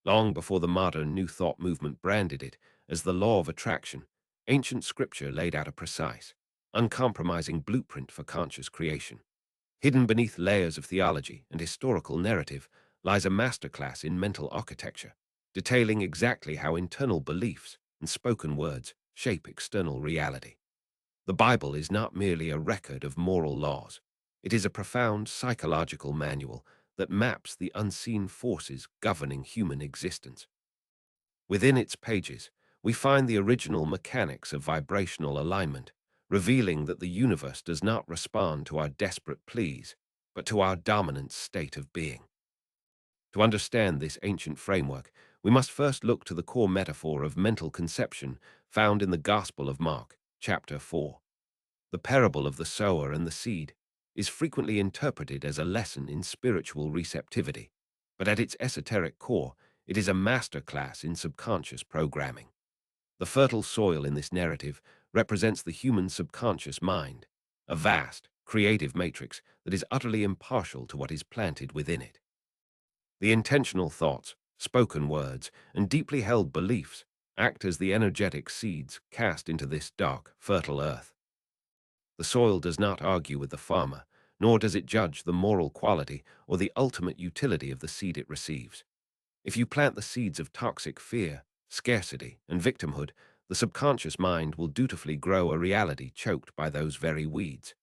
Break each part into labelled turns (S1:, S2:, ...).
S1: Long before the modern New Thought movement branded it as the law of attraction, ancient scripture laid out a precise, uncompromising blueprint for conscious creation. Hidden beneath layers of theology and historical narrative lies a masterclass in mental architecture, detailing exactly how internal beliefs and spoken words shape external reality. The Bible is not merely a record of moral laws. It is a profound psychological manual that maps the unseen forces governing human existence. Within its pages, we find the original mechanics of vibrational alignment, revealing that the universe does not respond to our desperate pleas, but to our dominant state of being. To understand this ancient framework, we must first look to the core metaphor of mental conception found in the Gospel of Mark, chapter 4. The parable of the sower and the seed is frequently interpreted as a lesson in spiritual receptivity, but at its esoteric core, it is a masterclass in subconscious programming. The fertile soil in this narrative represents the human subconscious mind, a vast, creative matrix that is utterly impartial to what is planted within it. The intentional thoughts, spoken words, and deeply held beliefs act as the energetic seeds cast into this dark, fertile earth. The soil does not argue with the farmer, nor does it judge the moral quality or the ultimate utility of the seed it receives. If you plant the seeds of toxic fear, scarcity, and victimhood, the subconscious mind will dutifully grow a reality choked by those very weeds.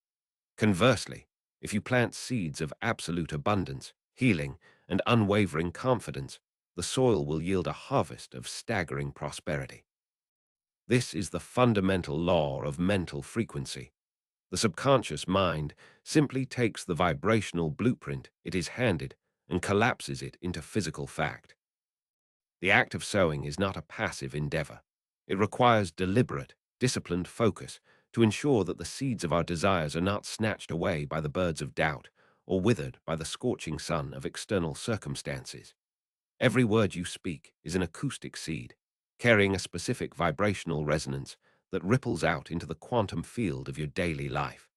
S1: Conversely, if you plant seeds of absolute abundance, healing, and unwavering confidence, the soil will yield a harvest of staggering prosperity. This is the fundamental law of mental frequency. The subconscious mind simply takes the vibrational blueprint it is handed and collapses it into physical fact. The act of sowing is not a passive endeavor. It requires deliberate, disciplined focus to ensure that the seeds of our desires are not snatched away by the birds of doubt or withered by the scorching sun of external circumstances. Every word you speak is an acoustic seed, carrying a specific vibrational resonance that ripples out into the quantum field of your daily life.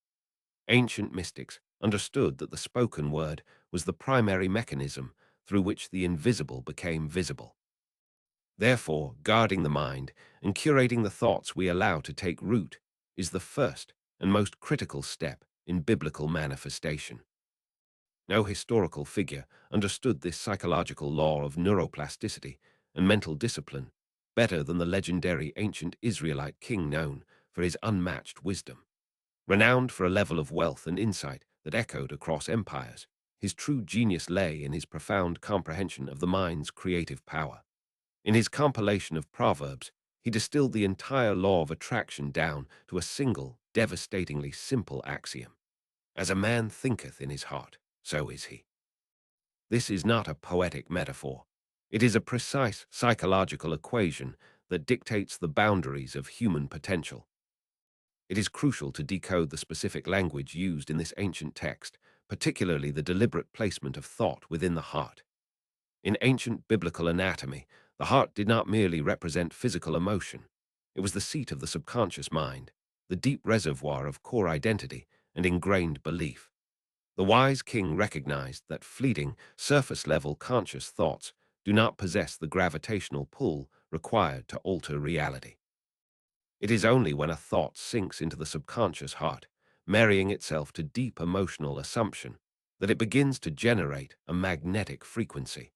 S1: Ancient mystics understood that the spoken word was the primary mechanism through which the invisible became visible. Therefore, guarding the mind and curating the thoughts we allow to take root is the first and most critical step in biblical manifestation. No historical figure understood this psychological law of neuroplasticity and mental discipline better than the legendary ancient Israelite king known for his unmatched wisdom. Renowned for a level of wealth and insight that echoed across empires, his true genius lay in his profound comprehension of the mind's creative power. In his compilation of proverbs, he distilled the entire law of attraction down to a single, devastatingly simple axiom. As a man thinketh in his heart, so is he. This is not a poetic metaphor. It is a precise psychological equation that dictates the boundaries of human potential. It is crucial to decode the specific language used in this ancient text, particularly the deliberate placement of thought within the heart. In ancient biblical anatomy, the heart did not merely represent physical emotion. It was the seat of the subconscious mind, the deep reservoir of core identity and ingrained belief. The wise king recognized that fleeting, surface-level conscious thoughts do not possess the gravitational pull required to alter reality. It is only when a thought sinks into the subconscious heart, marrying itself to deep emotional assumption, that it begins to generate a magnetic frequency.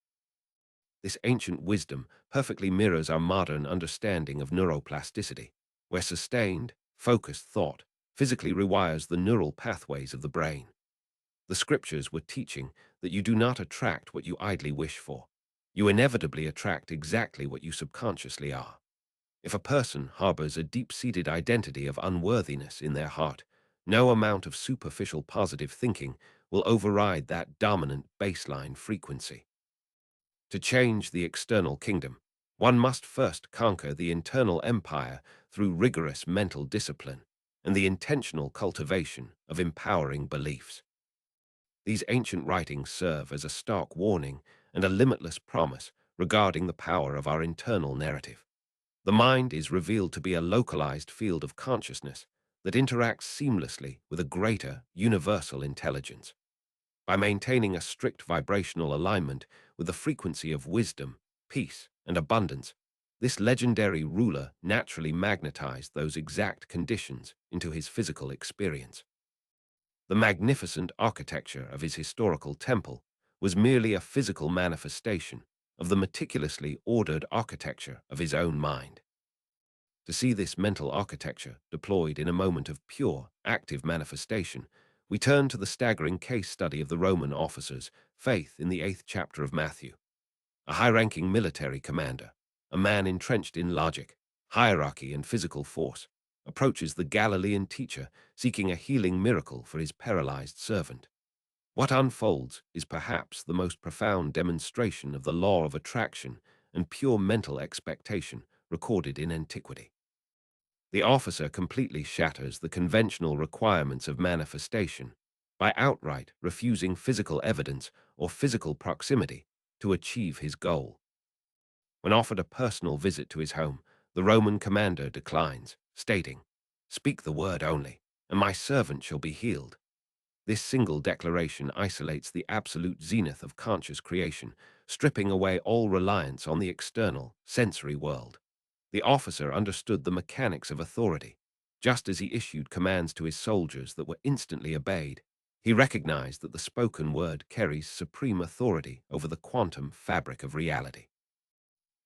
S1: This ancient wisdom perfectly mirrors our modern understanding of neuroplasticity, where sustained, focused thought physically rewires the neural pathways of the brain. The scriptures were teaching that you do not attract what you idly wish for. You inevitably attract exactly what you subconsciously are. If a person harbors a deep-seated identity of unworthiness in their heart, no amount of superficial positive thinking will override that dominant baseline frequency. To change the external kingdom, one must first conquer the internal empire through rigorous mental discipline and the intentional cultivation of empowering beliefs. These ancient writings serve as a stark warning and a limitless promise regarding the power of our internal narrative. The mind is revealed to be a localized field of consciousness that interacts seamlessly with a greater, universal intelligence. By maintaining a strict vibrational alignment with the frequency of wisdom, peace, and abundance, this legendary ruler naturally magnetized those exact conditions into his physical experience. The magnificent architecture of his historical temple was merely a physical manifestation of the meticulously ordered architecture of his own mind. To see this mental architecture deployed in a moment of pure, active manifestation, we turn to the staggering case study of the Roman officer's faith in the 8th chapter of Matthew. A high-ranking military commander, a man entrenched in logic, hierarchy, and physical force, approaches the Galilean teacher seeking a healing miracle for his paralyzed servant. What unfolds is perhaps the most profound demonstration of the law of attraction and pure mental expectation recorded in antiquity. The officer completely shatters the conventional requirements of manifestation by outright refusing physical evidence or physical proximity to achieve his goal. When offered a personal visit to his home, the Roman commander declines, stating, "Speak the word only, and my servant shall be healed." This single declaration isolates the absolute zenith of conscious creation, stripping away all reliance on the external, sensory world. The officer understood the mechanics of authority. Just as he issued commands to his soldiers that were instantly obeyed, he recognized that the spoken word carries supreme authority over the quantum fabric of reality.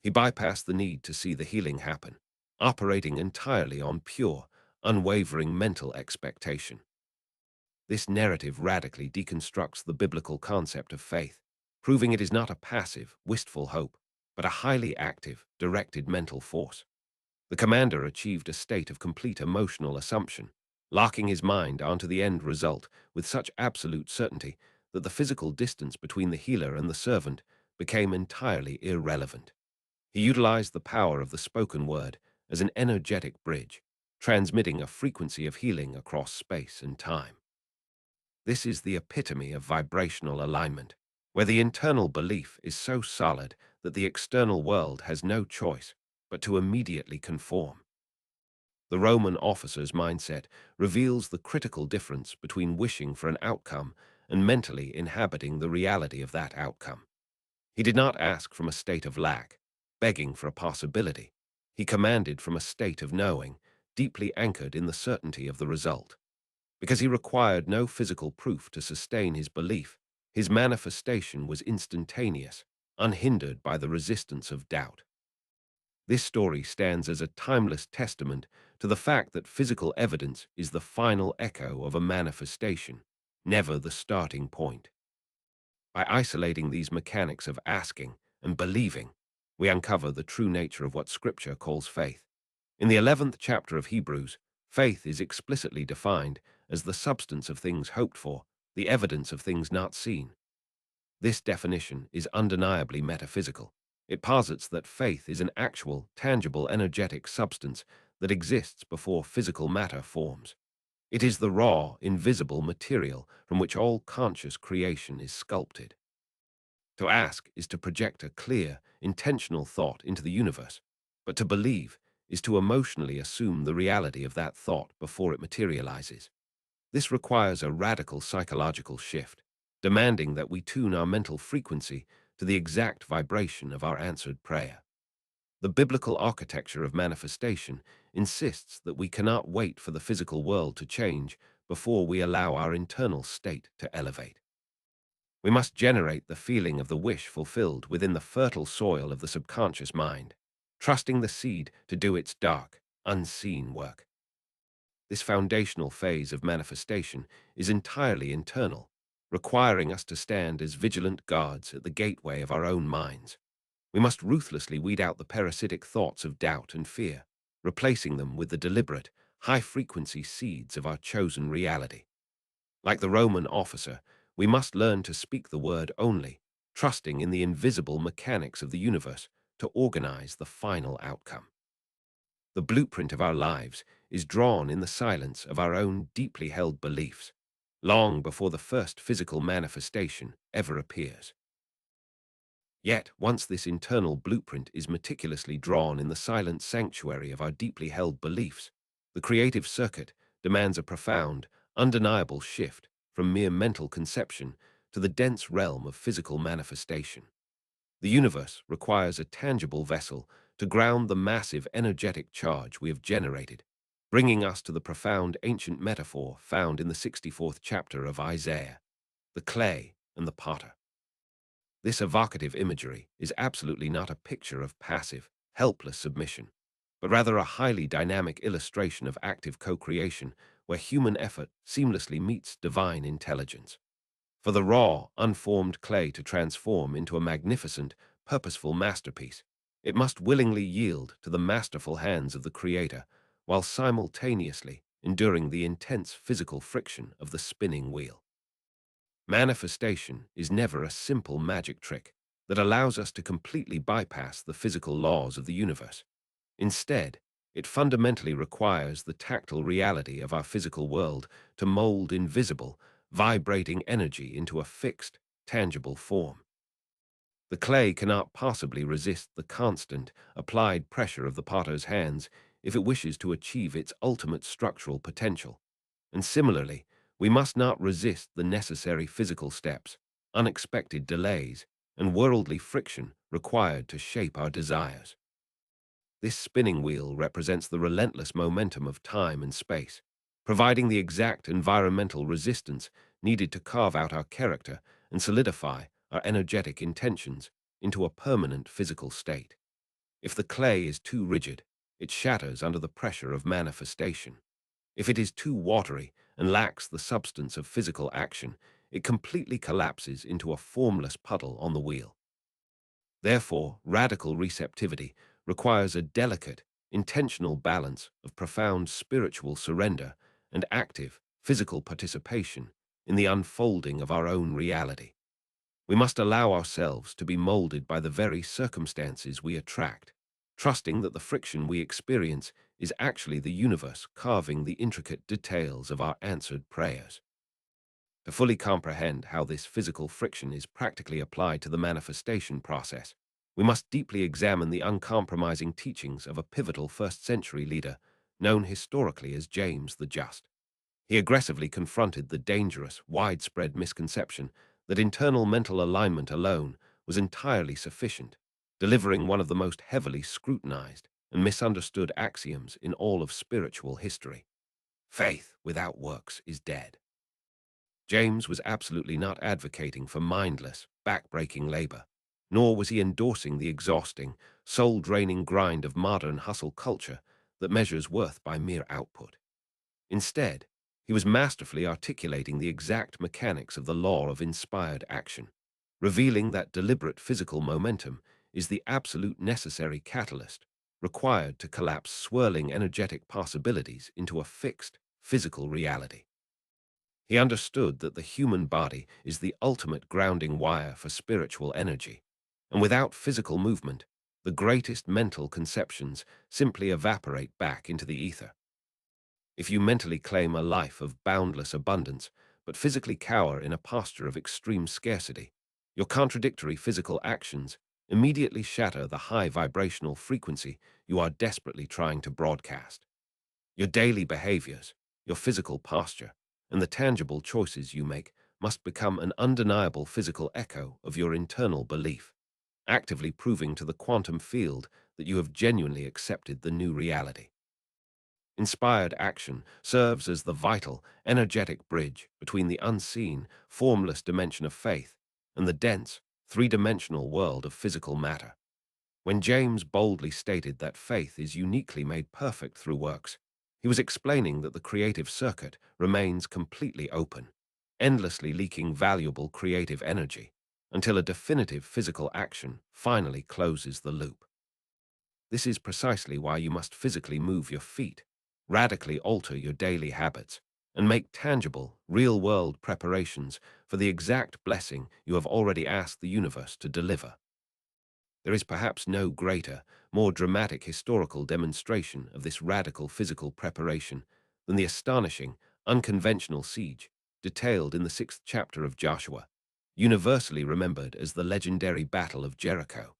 S1: He bypassed the need to see the healing happen, operating entirely on pure, unwavering mental expectation. This narrative radically deconstructs the biblical concept of faith, proving it is not a passive, wistful hope, but a highly active, directed mental force. The commander achieved a state of complete emotional assumption, locking his mind onto the end result with such absolute certainty that the physical distance between the healer and the servant became entirely irrelevant. He utilized the power of the spoken word as an energetic bridge, transmitting a frequency of healing across space and time. This is the epitome of vibrational alignment, where the internal belief is so solid that the external world has no choice but to immediately conform. The Roman officer's mindset reveals the critical difference between wishing for an outcome and mentally inhabiting the reality of that outcome. He did not ask from a state of lack, begging for a possibility. He commanded from a state of knowing, deeply anchored in the certainty of the result. Because he required no physical proof to sustain his belief, his manifestation was instantaneous, unhindered by the resistance of doubt. This story stands as a timeless testament to the fact that physical evidence is the final echo of a manifestation, never the starting point. By isolating these mechanics of asking and believing, we uncover the true nature of what Scripture calls faith. In the 11th chapter of Hebrews, faith is explicitly defined as the substance of things hoped for, the evidence of things not seen. This definition is undeniably metaphysical. It posits that faith is an actual, tangible, energetic substance that exists before physical matter forms. It is the raw, invisible material from which all conscious creation is sculpted. To ask is to project a clear, intentional thought into the universe, but to believe is to emotionally assume the reality of that thought before it materializes. This requires a radical psychological shift, demanding that we tune our mental frequency to the exact vibration of our answered prayer. The biblical architecture of manifestation insists that we cannot wait for the physical world to change before we allow our internal state to elevate. We must generate the feeling of the wish fulfilled within the fertile soil of the subconscious mind, trusting the seed to do its dark, unseen work. This foundational phase of manifestation is entirely internal, requiring us to stand as vigilant guards at the gateway of our own minds. We must ruthlessly weed out the parasitic thoughts of doubt and fear, replacing them with the deliberate, high-frequency seeds of our chosen reality. Like the Roman officer, we must learn to speak the word only, trusting in the invisible mechanics of the universe to organize the final outcome. The blueprint of our lives is drawn in the silence of our own deeply held beliefs, long before the first physical manifestation ever appears. Yet, once this internal blueprint is meticulously drawn in the silent sanctuary of our deeply held beliefs, the creative circuit demands a profound, undeniable shift from mere mental conception to the dense realm of physical manifestation. The universe requires a tangible vessel to ground the massive energetic charge we have generated, bringing us to the profound ancient metaphor found in the 64th chapter of Isaiah, the clay and the potter. This evocative imagery is absolutely not a picture of passive, helpless submission, but rather a highly dynamic illustration of active co-creation where human effort seamlessly meets divine intelligence. For the raw, unformed clay to transform into a magnificent, purposeful masterpiece, it must willingly yield to the masterful hands of the Creator, while simultaneously enduring the intense physical friction of the spinning wheel. Manifestation is never a simple magic trick that allows us to completely bypass the physical laws of the universe. Instead, it fundamentally requires the tactile reality of our physical world to mold invisible, vibrating energy into a fixed, tangible form. The clay cannot possibly resist the constant, applied pressure of the potter's hands if it wishes to achieve its ultimate structural potential. And similarly, we must not resist the necessary physical steps, unexpected delays, and worldly friction required to shape our desires. This spinning wheel represents the relentless momentum of time and space, providing the exact environmental resistance needed to carve out our character and solidify our energetic intentions into a permanent physical state. If the clay is too rigid, it shatters under the pressure of manifestation. If it is too watery and lacks the substance of physical action, it completely collapses into a formless puddle on the wheel. Therefore, radical receptivity requires a delicate, intentional balance of profound spiritual surrender and active, physical participation in the unfolding of our own reality. We must allow ourselves to be molded by the very circumstances we attract, trusting that the friction we experience is actually the universe carving the intricate details of our answered prayers. To fully comprehend how this physical friction is practically applied to the manifestation process, we must deeply examine the uncompromising teachings of a pivotal first-century leader known historically as James the Just. He aggressively confronted the dangerous, widespread misconception that internal mental alignment alone was entirely sufficient, delivering one of the most heavily scrutinized and misunderstood axioms in all of spiritual history. Faith without works is dead. James was absolutely not advocating for mindless, back-breaking labor, nor was he endorsing the exhausting, soul-draining grind of modern hustle culture that measures worth by mere output. Instead, he was masterfully articulating the exact mechanics of the law of inspired action, revealing that deliberate physical momentum is the absolute necessary catalyst required to collapse swirling energetic possibilities into a fixed, physical reality. He understood that the human body is the ultimate grounding wire for spiritual energy, and without physical movement, the greatest mental conceptions simply evaporate back into the ether. If you mentally claim a life of boundless abundance, but physically cower in a posture of extreme scarcity, your contradictory physical actions immediately shatter the high vibrational frequency you are desperately trying to broadcast. Your daily behaviors, your physical posture, and the tangible choices you make must become an undeniable physical echo of your internal belief, actively proving to the quantum field that you have genuinely accepted the new reality. Inspired action serves as the vital, energetic bridge between the unseen, formless dimension of faith and the dense, three-dimensional world of physical matter. When James boldly stated that faith is uniquely made perfect through works, he was explaining that the creative circuit remains completely open, endlessly leaking valuable creative energy, until a definitive physical action finally closes the loop. This is precisely why you must physically move your feet, radically alter your daily habits, and make tangible, real-world preparations for the exact blessing you have already asked the universe to deliver. There is perhaps no greater, more dramatic historical demonstration of this radical physical preparation than the astonishing, unconventional siege detailed in the 6th chapter of Joshua, universally remembered as the legendary Battle of Jericho.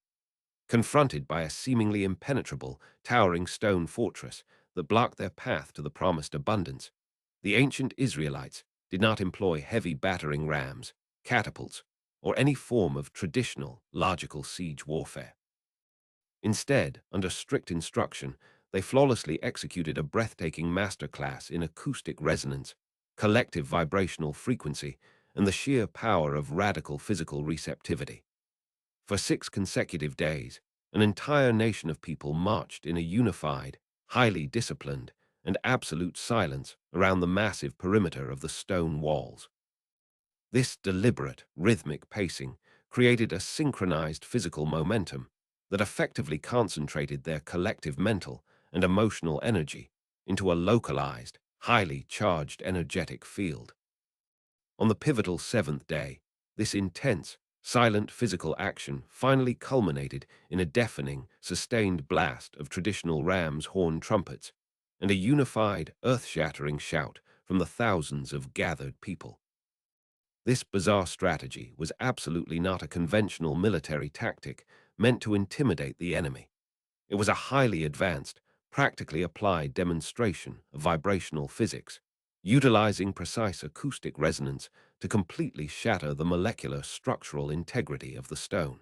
S1: Confronted by a seemingly impenetrable, towering stone fortress that blocked their path to the promised abundance, the ancient Israelites did not employ heavy battering rams, catapults, or any form of traditional, logical siege warfare. Instead, under strict instruction, they flawlessly executed a breathtaking masterclass in acoustic resonance, collective vibrational frequency, and the sheer power of radical physical receptivity. For 6 consecutive days, an entire nation of people marched in a unified, highly disciplined, and absolute silence around the massive perimeter of the stone walls. This deliberate, rhythmic pacing created a synchronized physical momentum that effectively concentrated their collective mental and emotional energy into a localized, highly charged energetic field. On the pivotal 7th day, this intense, silent physical action finally culminated in a deafening, sustained blast of traditional ram's horn trumpets and a unified, earth-shattering shout from the thousands of gathered people. This bizarre strategy was absolutely not a conventional military tactic meant to intimidate the enemy. It was a highly advanced, practically applied demonstration of vibrational physics, utilizing precise acoustic resonance to completely shatter the molecular structural integrity of the stone.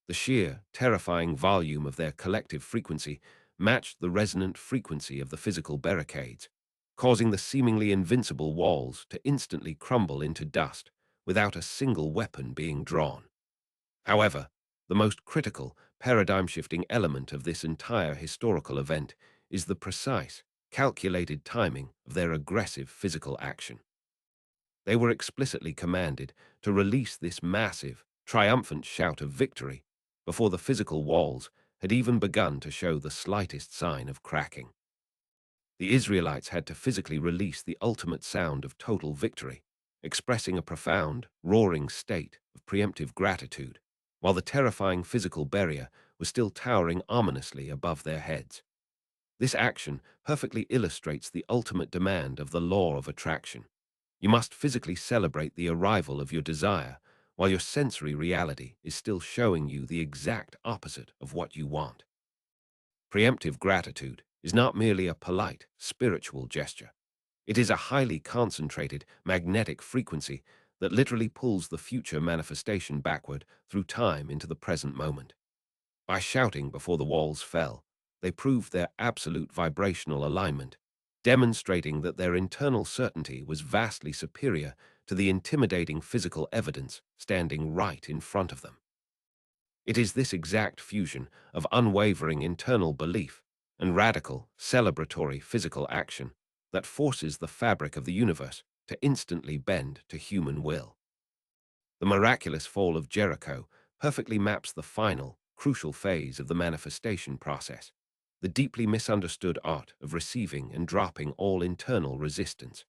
S1: The sheer, terrifying volume of their collective frequency matched the resonant frequency of the physical barricades, causing the seemingly invincible walls to instantly crumble into dust without a single weapon being drawn. However, the most critical, paradigm-shifting element of this entire historical event is the precise, calculated timing of their aggressive physical action. They were explicitly commanded to release this massive, triumphant shout of victory before the physical walls had even begun to show the slightest sign of cracking. The Israelites had to physically release the ultimate sound of total victory, expressing a profound, roaring state of preemptive gratitude, while the terrifying physical barrier was still towering ominously above their heads. This action perfectly illustrates the ultimate demand of the law of attraction. You must physically celebrate the arrival of your desire, while your sensory reality is still showing you the exact opposite of what you want. Preemptive gratitude is not merely a polite, spiritual gesture. It is a highly concentrated, magnetic frequency that literally pulls the future manifestation backward through time into the present moment. By shouting before the walls fell, they proved their absolute vibrational alignment, demonstrating that their internal certainty was vastly superior to the intimidating physical evidence standing right in front of them. It is this exact fusion of unwavering internal belief and radical, celebratory physical action that forces the fabric of the universe to instantly bend to human will. The miraculous fall of Jericho perfectly maps the final, crucial phase of the manifestation process, the deeply misunderstood art of receiving and dropping all internal resistance.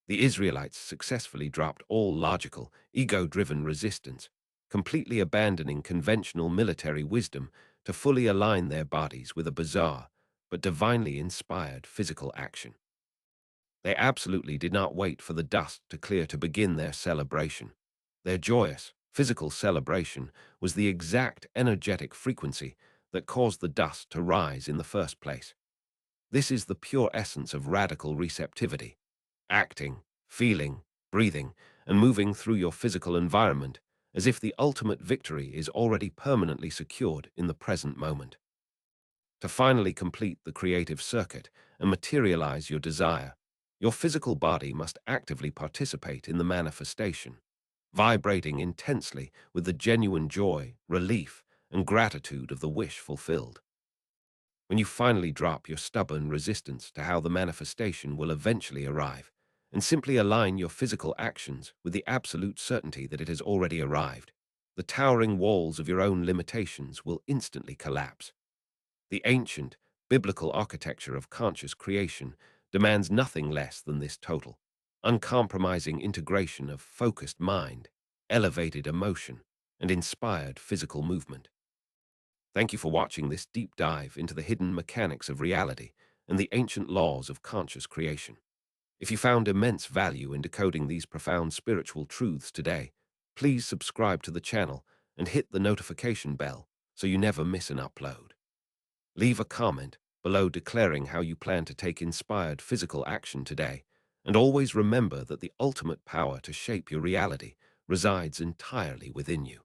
S1: The Israelites successfully dropped all logical, ego-driven resistance, completely abandoning conventional military wisdom to fully align their bodies with a bizarre but divinely inspired physical action. They absolutely did not wait for the dust to clear to begin their celebration. Their joyous, physical celebration was the exact energetic frequency that caused the dust to rise in the first place. This is the pure essence of radical receptivity, acting, feeling, breathing, and moving through your physical environment as if the ultimate victory is already permanently secured in the present moment. To finally complete the creative circuit and materialize your desire, your physical body must actively participate in the manifestation, vibrating intensely with the genuine joy, relief, and gratitude of the wish fulfilled. When you finally drop your stubborn resistance to how the manifestation will eventually arrive, and simply align your physical actions with the absolute certainty that it has already arrived, the towering walls of your own limitations will instantly collapse. The ancient, biblical architecture of conscious creation demands nothing less than this total, uncompromising integration of focused mind, elevated emotion, and inspired physical movement. Thank you for watching this deep dive into the hidden mechanics of reality and the ancient laws of conscious creation. If you found immense value in decoding these profound spiritual truths today, please subscribe to the channel and hit the notification bell so you never miss an upload. Leave a comment below declaring how you plan to take inspired physical action today, and always remember that the ultimate power to shape your reality resides entirely within you.